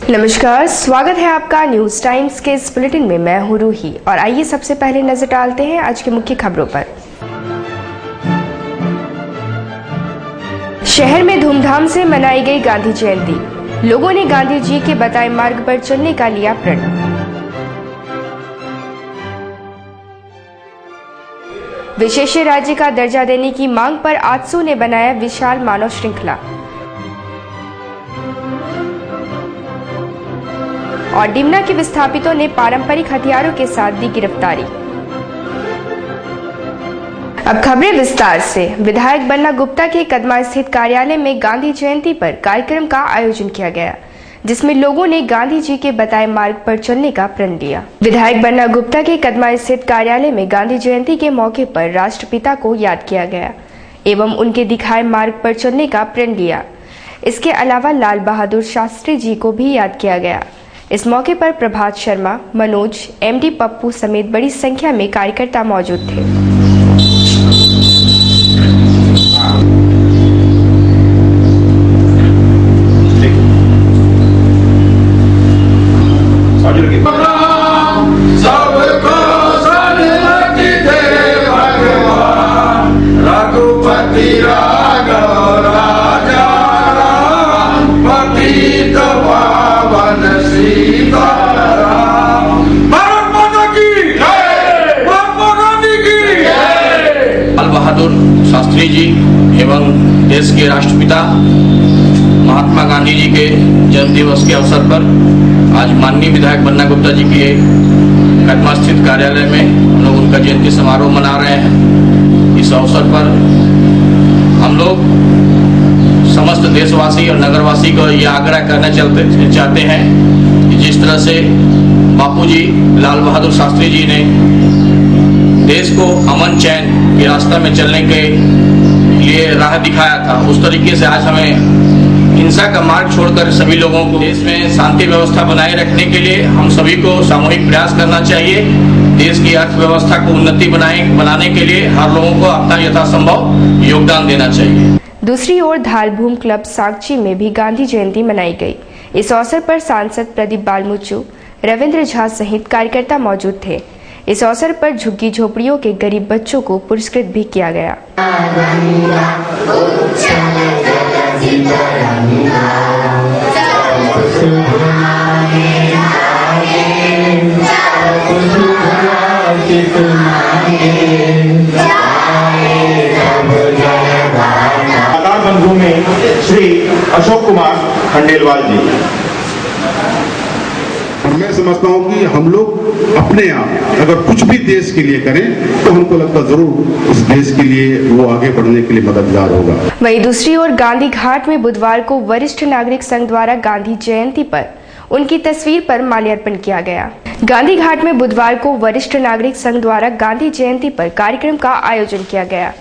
नमस्कार, स्वागत है आपका न्यूज टाइम्स के इस बुलेटिन में। मैं हूं रूही और आइए सबसे पहले नजर डालते हैं आज की मुख्य खबरों पर। शहर में धूमधाम से मनाई गई गांधी जयंती। लोगों ने गांधी जी के बताए मार्ग पर चलने का लिया प्रण। विशेष राज्य का दर्जा देने की मांग पर आजसू ने बनाया विशाल मानव श्रृंखला। और डिमना के विस्थापितों ने पारंपरिक हथियारों के साथ दी गिरफ्तारी। अब खबरें विस्तार से। विधायक बन्ना गुप्ता के कदमा स्थित कार्यालय में गांधी जयंती पर कार्यक्रम का आयोजन किया गया, जिसमें लोगों ने गांधी जी के बताए मार्ग पर चलने का प्रण लिया। विधायक बन्ना गुप्ता के कदमा स्थित कार्यालय में गांधी जयंती के मौके पर राष्ट्रपिता को याद किया गया एवं उनके दिखाए मार्ग पर चलने का प्रण लिया। इसके अलावा लाल बहादुर शास्त्री जी को भी याद किया गया। इस मौके पर प्रभात शर्मा, मनोज, एमडी पप्पू समेत बड़ी संख्या में कार्यकर्ता मौजूद थे। शास्त्री जी एवं देश के राष्ट्रपिता महात्मा गांधी जी के जन्म दिवस के अवसर पर आज माननीय विधायक बन्ना गुप्ता जी के कदमा स्थित कार्यालय में हम लोग उनका जयंती समारोह मना रहे हैं। इस अवसर पर हम लोग समस्त देशवासी और नगरवासी को यह आग्रह करना चाहते हैं कि जिस तरह से बापूजी लाल बहादुर शास्त्री जी ने देश को अमन चैन के रास्ता में चलने के लिए राह दिखाया था, उस तरीके से आज हमें हिंसा का मार्ग छोड़कर सभी लोगों को देश में शांति व्यवस्था बनाए रखने के लिए हम सभी को सामूहिक प्रयास करना चाहिए। देश की अर्थव्यवस्था को उन्नति बनाने के लिए हर लोगों को अपना यथासंभव योगदान देना चाहिए। दूसरी ओर धालभूम क्लब सागची में भी गांधी जयंती मनाई गई। इस अवसर पर सांसद प्रदीप बालमुचु, रविंद्र झा सहित कार्यकर्ता मौजूद थे। इस अवसर पर झुग्गी झोपड़ियों के गरीब बच्चों को पुरस्कृत भी किया गया। बंधु में श्री अशोक कुमार खंडेलवाल जी। मैं समझता हूँ कि हम लोग अपने आप अगर कुछ भी देश के लिए करें तो हमको लगता जरूर उस देश के लिए वो आगे बढ़ने के लिए मददगार होगा। वहीं दूसरी ओर गांधी घाट में बुधवार को वरिष्ठ नागरिक संघ द्वारा गांधी जयंती पर उनकी तस्वीर पर माल्यार्पण किया गया। गांधी घाट में बुधवार को वरिष्ठ नागरिक संघ द्वारा गांधी जयंती पर कार्यक्रम का आयोजन किया गया।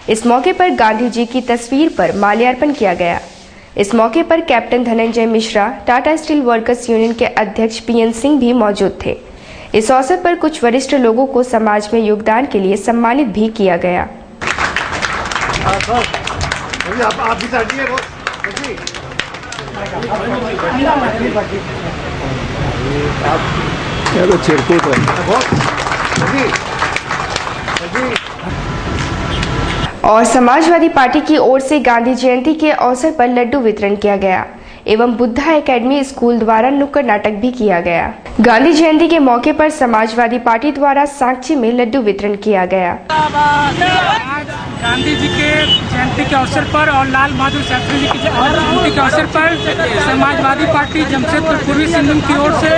इस मौके पर गांधी जी की तस्वीर पर माल्यार्पण किया गया। इस मौके पर captain Dhananjay Mishra, Tata steel workers union के अध्यक्ष पीएन सिंह भी मौजूद थे। इस अवसर पर कुछ वरिष्ठ लोगों को समाज में योगदान के लिए सम्मानित भी किया गया। और समाजवादी पार्टी की ओर से गांधी जयंती के अवसर पर लड्डू वितरण किया गया एवं बुद्धा एकेडमी स्कूल द्वारा नुक्कड़ नाटक भी किया गया। गांधी जयंती के मौके पर समाजवादी पार्टी द्वारा सागची में लड्डू वितरण किया गया। आज गांधी जी के जयंती के अवसर पर और लाल बहादुर शास्त्री जी की जयंती के अवसर पर समाजवादी पार्टी जमशेदपुर पूर्वी सिंहभूम की ओर से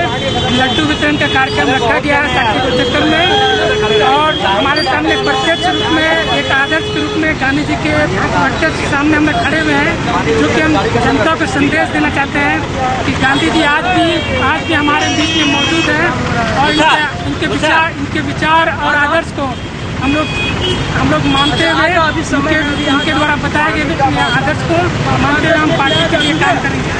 लड्डू वितरण का कार्यक्रम रखा गया है सागची के चक्कर में। और हमारे सामने प्रत्यक्ष रूप में एक आदर्श के रूप में गांधी जी के प्रत्यक्ष सामने हम खड़े हुए हैं, जो कि हम जनता को संदेश देना चाहते हैं कि गांधी जी आज भी हमारे बीच में मौजूद हैं और इनके विचार और आदर्श को हम लोग मानते हुए इनके द्वारा बताए गए आदर्श को मानते हुए हम पार्टी के लिए कार्य करेंगे।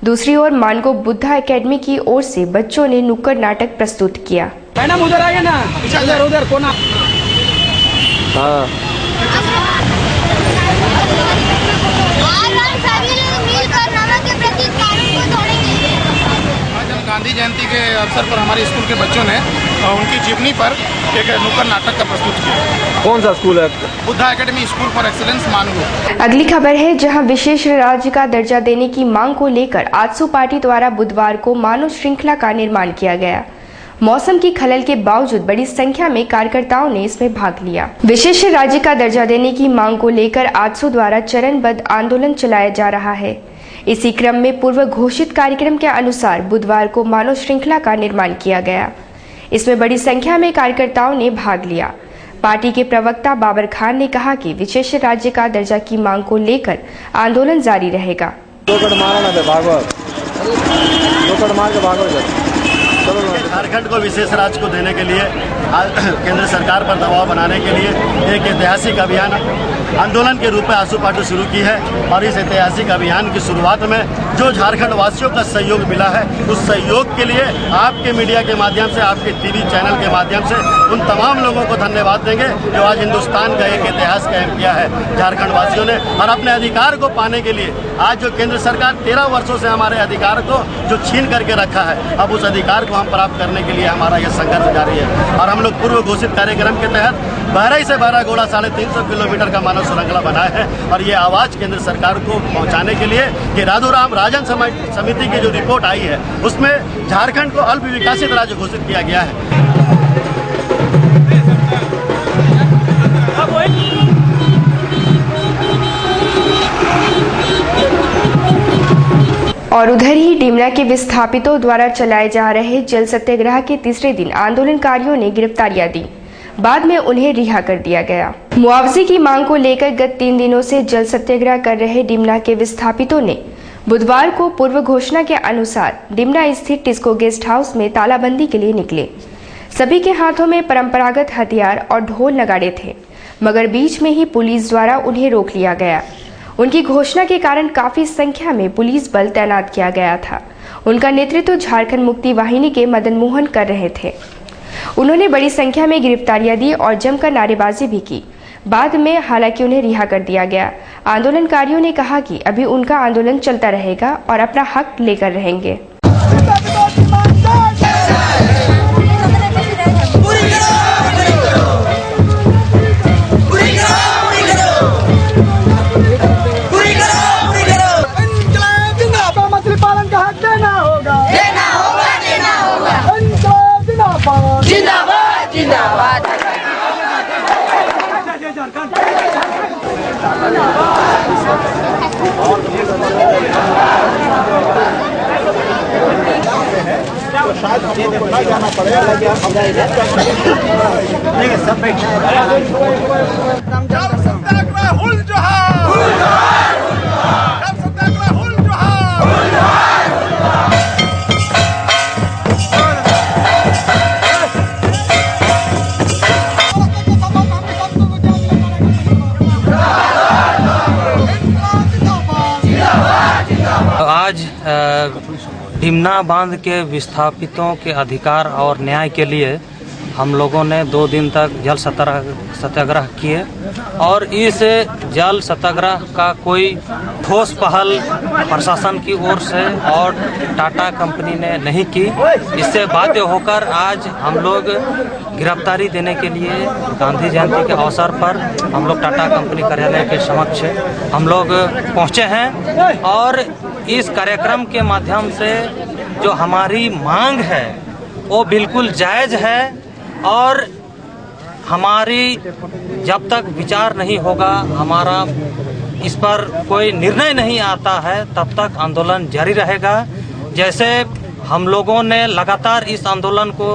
दूसरी ओर मानगो बुद्धा एकेडमी की ओर से बच्चों ने नुक्कड़ नाटक प्रस्तुत किया। मैडम उधर आइए ना, उधर कोना। हाँ गांधी जयंती के अवसर पर हमारे स्कूल के बच्चों ने उनकी जीवनी पर एक नुक्कड़ नाटक का प्रस्तुत किया। कौन सा स्कूल है? Buddha academy school for excellence Mango. अगली खबर है, जहां विशेष राज्य का दर्जा देने की मांग को लेकर आजसू पार्टी द्वारा बुधवार को मानव श्रृंखला का निर्माण किया गया। मौसम की खलल के बावजूद बड़ी संख्या में कार्यकर्ताओं ने इसमें भाग लिया। विशेष राज्य का दर्जा देने की मांग को लेकर आजसू द्वारा चरणबद्ध आंदोलन चलाया जा रहा है। इसी क्रम में पूर्व घोषित कार्यक्रम के अनुसार बुधवार को मानव श्रृंखला का निर्माण किया गया। इसमें बड़ी संख्या में कार्यकर्ताओं ने भाग लिया। पार्टी के प्रवक्ता बाबर खान ने कहा कि विशेष राज्य का दर्जा की मांग को लेकर आंदोलन जारी रहेगा। झारखंड को विशेष राज्य को देने के लिए केंद्र सरकार पर दबाव बनाने के लिए एक ऐतिहासिक अभियान आंदोलन के रूप में आजसू पार्टी शुरू की है। और इस ऐतिहासिक अभियान की शुरुआत में जो झारखंड वासियों का सहयोग मिला है, उस सहयोग के लिए आपके मीडिया के माध्यम से, आपके टीवी चैनल के माध्यम से उन तमाम लोगों को धन्यवाद देंगे जो आज हिंदुस्तान का एक इतिहास कायम किया है झारखंड वासियों ने। और अपने अधिकार को पाने के लिए आज जो केंद्र सरकार 13 वर्षों से हमारे अधिकार को जो छीन करके रखा है, अब उस अधिकार को हम प्राप्त करने के लिए हमारा यह संघर्ष जारी है। और हम लोग पूर्व घोषित कार्यक्रम के तहत बहराइच से बहरागोड़ा 350 किलोमीटर का मानव श्रृंखला बनाए हैं। और ये आवाज़ केंद्र सरकार को पहुंचाने के लिए कि राधुराम राजन समिति की जो रिपोर्ट आई है, उसमें झारखंड को अल्प विकसित राज्य घोषित किया गया है। और उधर ही डिमना के विस्थापितों द्वारा चलाए जा रहे जल सत्याग्रह के तीसरे दिन आंदोलनकारियों ने गिरफ्तारियां दी, बाद में उन्हें रिहा कर दिया गया। मुआवजे की मांग को लेकर गत 3 दिनों से जल सत्याग्रह कर रहे डिमना के विस्थापितों ने बुधवार को पूर्व घोषणा के अनुसार डिमना स्थित टिस्को गेस्ट हाउस में तालाबंदी के लिए निकले। सभी के हाथों में परंपरागत हथियार और ढोल नगाड़े थे, मगर बीच में ही पुलिस द्वारा उन्हें रोक लिया गया। उनकी घोषणा के कारण काफी संख्या में पुलिस बल तैनात किया गया था। उनका नेतृत्व झारखंड मुक्ति वाहिनी के मदन मोहन कर रहे थे। उन्होंने बड़ी संख्या में गिरफ्तारियां दी और जमकर नारेबाजी भी की। बाद में हालांकि उन्हें रिहा कर दिया गया। आंदोलनकारियों ने कहा कि अभी उनका आंदोलन चलता रहेगा और अपना हक लेकर रहेंगे। जिंदाबाद जिंदाबाद। जाना पड़ेगा। आज डिमना बांध के विस्थापितों के अधिकार और न्याय के लिए हम लोगों ने 2 दिन तक जल सत्याग्रह किए और इस जल सत्याग्रह का कोई ठोस पहल प्रशासन की ओर से और टाटा कंपनी ने नहीं की। इससे बाध्य होकर आज हम लोग गिरफ्तारी देने के लिए गांधी जयंती के अवसर पर हम लोग टाटा कंपनी कार्यालय के समक्ष हम लोग पहुंचे हैं और इस कार्यक्रम के माध्यम से जो हमारी मांग है वो बिल्कुल जायज़ है और हमारी जब तक विचार नहीं होगा, हमारा इस पर कोई निर्णय नहीं आता है, तब तक आंदोलन जारी रहेगा। जैसे हम लोगों ने लगातार इस आंदोलन को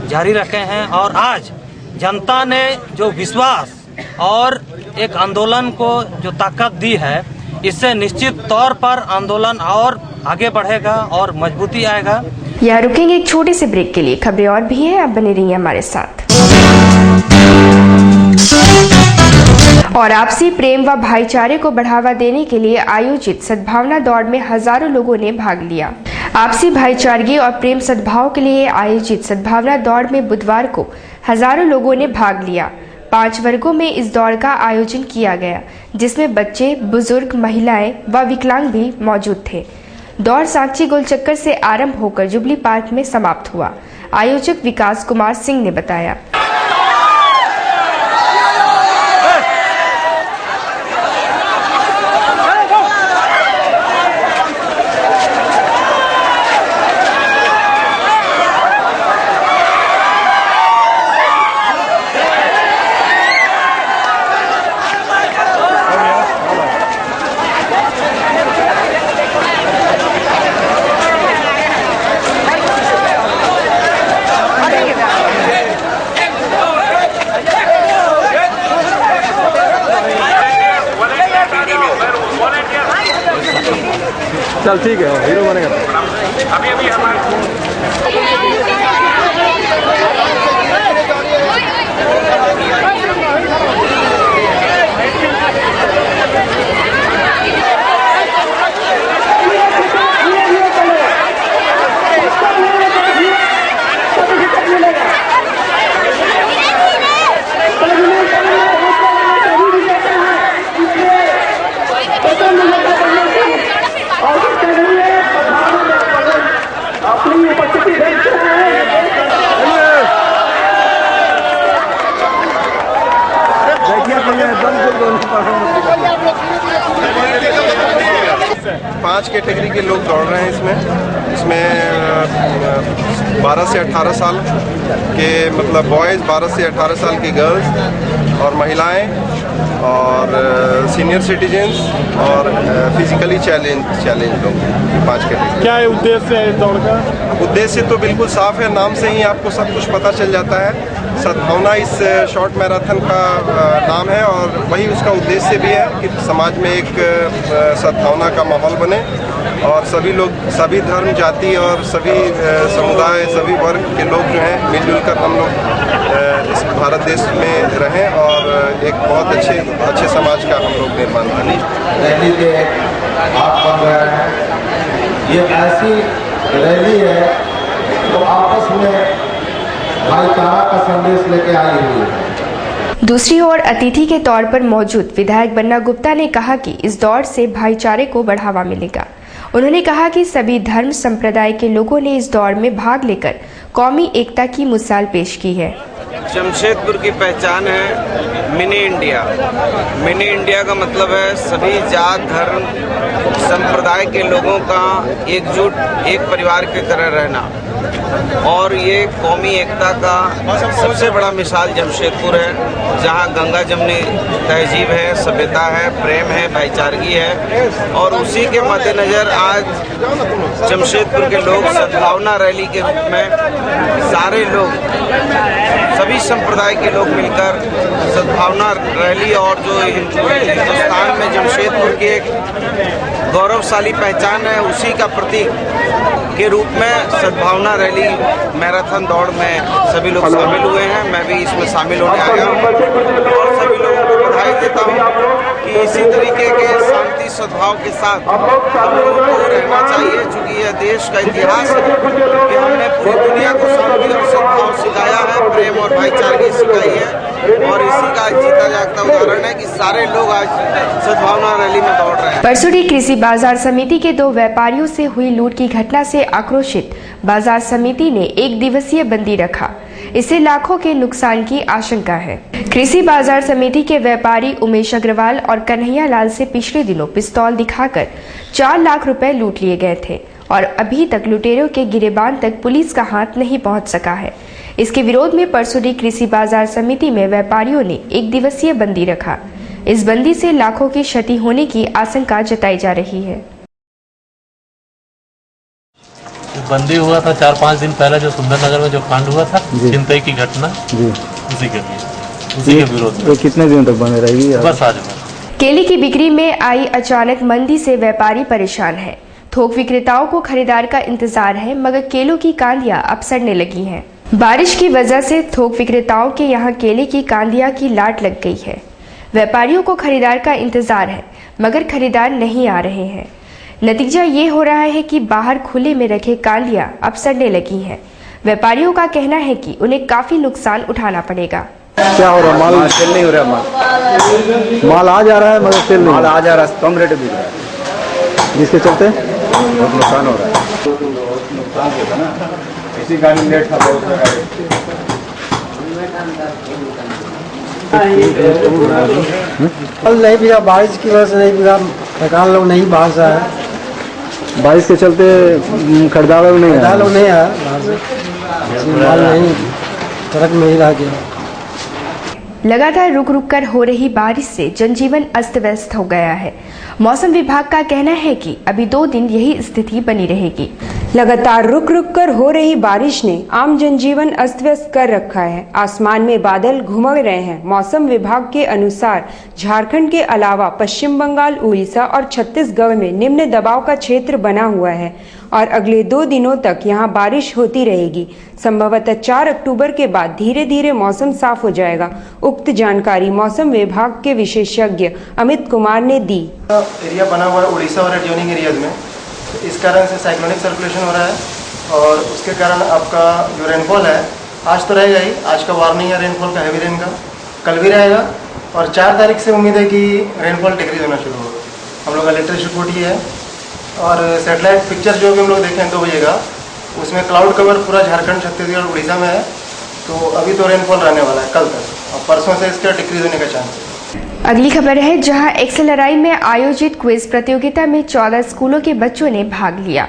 जारी रखे हैं और आज जनता ने जो विश्वास और एक आंदोलन को जो ताकत दी है, इससे निश्चित तौर पर आंदोलन और आगे बढ़ेगा और मजबूती आएगा। यहाँ रुकेंगे एक छोटे से ब्रेक के लिए। खबरें और भी हैं, आप बने रहिए हमारे साथ। और आपसी प्रेम व भाईचारे को बढ़ावा देने के लिए आयोजित सद्भावना दौड़ में हजारों लोगों ने भाग लिया। आपसी भाईचारे और प्रेम सद्भाव के लिए आयोजित सद्भावना दौड़ में बुधवार को हजारों लोगों ने भाग लिया। 5 वर्गों में इस दौड़ का आयोजन किया गया, जिसमें बच्चे, बुजुर्ग, महिलाएं व विकलांग भी मौजूद थे। दौड़ सांची गोलचक्कर से आरंभ होकर जुबली पार्क में समाप्त हुआ। आयोजक विकास कुमार सिंह ने बताया। चल ठीक है, हीरो बनेगा। अभी पांच कैटेगरी के लोग दौड़ रहे हैं इसमें 12 से 18 साल के मतलब बॉयज़, 12 से 18 साल की गर्ल्स और महिलाएं और सीनियर सिटीजन्स और फिजिकली चैलेंज लोग, 5 कैटेगरी। क्या है उद्देश्य है इस दौड़ का? उद्देश्य तो बिल्कुल साफ है, नाम से ही आपको सब कुछ पता चल जाता है। सद्भावना इस शॉर्ट मैराथन का नाम है और वही उसका उद्देश्य भी है कि समाज में एक सद्भावना का माहौल बने और सभी लोग, सभी धर्म, जाति और सभी समुदाय, सभी वर्ग के लोग जो हैं मिलजुल कर हम लोग इस भारत देश में रहें और एक बहुत अच्छे समाज का हम लोग निर्माण करें। रैली के आप बन रहे हैं, ये ऐसी रैली है तो आपस में भाईचारा का संदेश लेके आई हुई है। दूसरी ओर अतिथि के तौर पर मौजूद विधायक बन्ना गुप्ता ने कहा कि इस दौड़ से भाईचारे को बढ़ावा मिलेगा। उन्होंने कहा कि सभी धर्म संप्रदाय के लोगों ने इस दौड़ में भाग लेकर कौमी एकता की मिसाल पेश की है। जमशेदपुर की पहचान है मिनी इंडिया। मिनी इंडिया का मतलब है सभी जात, धर्म, संप्रदाय के लोगों का एकजुट, एक परिवार की तरह रहना और ये कौमी एकता का सबसे बड़ा मिसाल जमशेदपुर है, जहाँ गंगा जमनी तहजीब है, सभ्यता है, प्रेम है, भाईचारगी है और उसी के मद्देनज़र आज जमशेदपुर के लोग सद्भावना रैली के रूप में सारे लोग, सभी संप्रदाय के लोग मिलकर सद्भावना रैली और जो हिंदुस्तान में जमशेदपुर की एक गौरवशाली पहचान है उसी का प्रतीक के रूप में सद्भावना रैली मैराथन दौड़ में सभी लोग शामिल हुए हैं। मैं भी इसमें शामिल होने आया हूँ और सभी लोगों को बधाई देता हूँ कि इसी तरीके के शांति सद्भाव के साथ हम लोगों को रहना चाहिए, चूँकि यह देश का इतिहास है कि हमने पूरी दुनिया को शांति और सद्भाव सिखाया है, प्रेम और भाईचारगी सिखाई है और इसी का जीता जागता उदाहरण है कि सारे लोग आज सद्भावना रैली में दौड़ रहे हैं। परसुडी कृषि बाजार समिति के 2 व्यापारियों से हुई लूट की घटना से आक्रोशित बाजार समिति ने 1 दिवसीय बंदी रखा। इससे लाखों के नुकसान की आशंका है। कृषि बाजार समिति के व्यापारी उमेश अग्रवाल और कन्हैया लाल से पिछले दिनों पिस्तौल दिखाकर 4 लाख रुपए लूट लिए गए थे और अभी तक लुटेरों के गिरेबान तक पुलिस का हाथ नहीं पहुंच सका है। इसके विरोध में परसुडी कृषि बाजार समिति में व्यापारियों ने 1 दिवसीय बंदी रखा। इस बंदी से लाखों की क्षति होने की आशंका जताई जा रही है। बंदी हुआ था 4-5 दिन पहले जो सुंदरनगर में जो कांड हुआ था, चिंतई की घटना, उसी के लिए, उसी के विरोध में। कितने दिन तक बंद रहेगी? बस आज। केले की बिक्री में आई अचानक मंदी से व्यापारी परेशान हैं। थोक विक्रेताओं को खरीदार का इंतजार है, मगर केलों की कांदियां अब सड़ने लगी हैं। बारिश की वजह से थोक विक्रेताओं के यहां केले की कांदियां की लाट लग गई है। व्यापारियों को खरीदार का इंतजार है, मगर खरीदार नहीं आ रहे हैं। नतीजा ये हो रहा है कि बाहर खुले में रखे कांदियां अब सड़ने लगी हैं। व्यापारियों का कहना है कि उन्हें काफी नुकसान उठाना पड़ेगा। क्या हो रहा है? माल सेल नहीं हो रहा। माल आ जा रहा है मगर सेल नहीं। माल आ जा रहा है, कम रेट बिक रहा है, जिसके चलते बहुत नुकसान हो रहा है। नुकसान होता है ना, इसी गाड़ी लेट था बहुत गाड़ी। फल नहीं बिका, बारिश की वजह से नहीं बिका। सरकार लोग नहीं बाहर से आए, बारिश के चलते खरीदार लोग नहीं आए। लोग नहीं आया बाहर से, माल नहीं सड़क में ही रह गया। लगातार रुक रुक कर हो रही बारिश से जनजीवन अस्त व्यस्त हो गया है। मौसम विभाग का कहना है कि अभी 2 दिन यही स्थिति बनी रहेगी। लगातार रुक रुक कर हो रही बारिश ने आम जनजीवन अस्त व्यस्त कर रखा है। आसमान में बादल घुमड़ रहे हैं। मौसम विभाग के अनुसार झारखंड के अलावा पश्चिम बंगाल, उड़ीसा और छत्तीसगढ़ में निम्न दबाव का क्षेत्र बना हुआ है और अगले 2 दिनों तक यहां बारिश होती रहेगी। संभवतः 4 अक्टूबर के बाद धीरे धीरे मौसम साफ हो जाएगा। उक्त जानकारी मौसम विभाग के विशेषज्ञ अमित कुमार ने दी। एरिया बना हुआ है उड़ीसा और एडजॉइनिंग एरियाज में, इस कारण से साइक्लोनिक सर्कुलेशन हो रहा है और उसके कारण आपका जो रेनफॉल है आज तो रहेगा ही। आज का वार्निंग है रेनफॉल का, हैवी रेन का, कल भी रहेगा और 4 तारीख से उम्मीद है कि रेनफॉल डिक्रीज होना शुरू होगा। हम लोग का लेटेस्ट रिपोर्ट ये है और सैटेलाइट पिक्चर जो भी हम लोग देखें 2 बजे का, उसमें क्लाउड कवर पूरा झारखंड, छत्तीसगढ़, उड़ीसा में है। तो अभी तो रेनफॉल रहने वाला है कल तक और परसों से इसका डिक्रीज होने का चांस है। अगली खबर है, जहां एक्सेलराई में आयोजित क्विज प्रतियोगिता में 14 स्कूलों के बच्चों ने भाग लिया।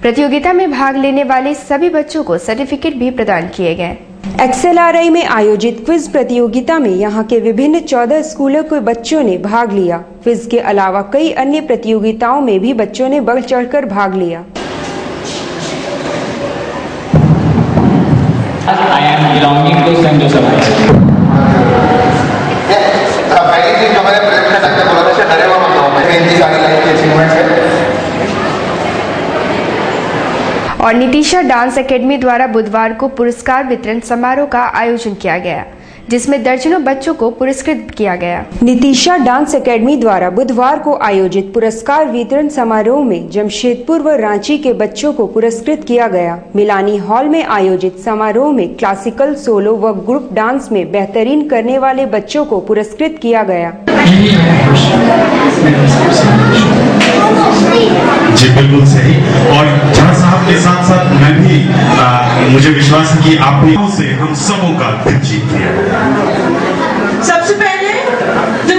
प्रतियोगिता में भाग लेने वाले सभी बच्चों को सर्टिफिकेट भी प्रदान किए गए। एक्सेलराई में आयोजित क्विज प्रतियोगिता में यहां के विभिन्न 14 स्कूलों के बच्चों ने भाग लिया। क्विज के अलावा कई अन्य प्रतियोगिताओं में भी बच्चों ने बढ़ चढ़कर भाग लिया। I am belonging to St. Joseph High School. पहली चीज जो मैंने प्रयत्न करके बोला था, डरे हुआ मत हो। मेरी इतनी सारी लाइफ की अचीवमेंट्स है। और नितिशा डांस एकेडमी द्वारा बुधवार को पुरस्कार वितरण समारोह का आयोजन किया गया, जिसमें दर्जनों बच्चों को पुरस्कृत किया गया। नितिशा डांस एकेडमी द्वारा बुधवार को आयोजित पुरस्कार वितरण समारोह में जमशेदपुर व रांची के बच्चों को पुरस्कृत किया गया। मिलानी हॉल में आयोजित समारोह में क्लासिकल, सोलो व ग्रुप डांस में बेहतरीन करने वाले बच्चों को पुरस्कृत किया गया। जी बिल्कुल सही। और जहाँ साहब के साथ साथ मैं भी मुझे विश्वास है कि आप भी से हम सबों का दिल जीत लिया। सबसे पहले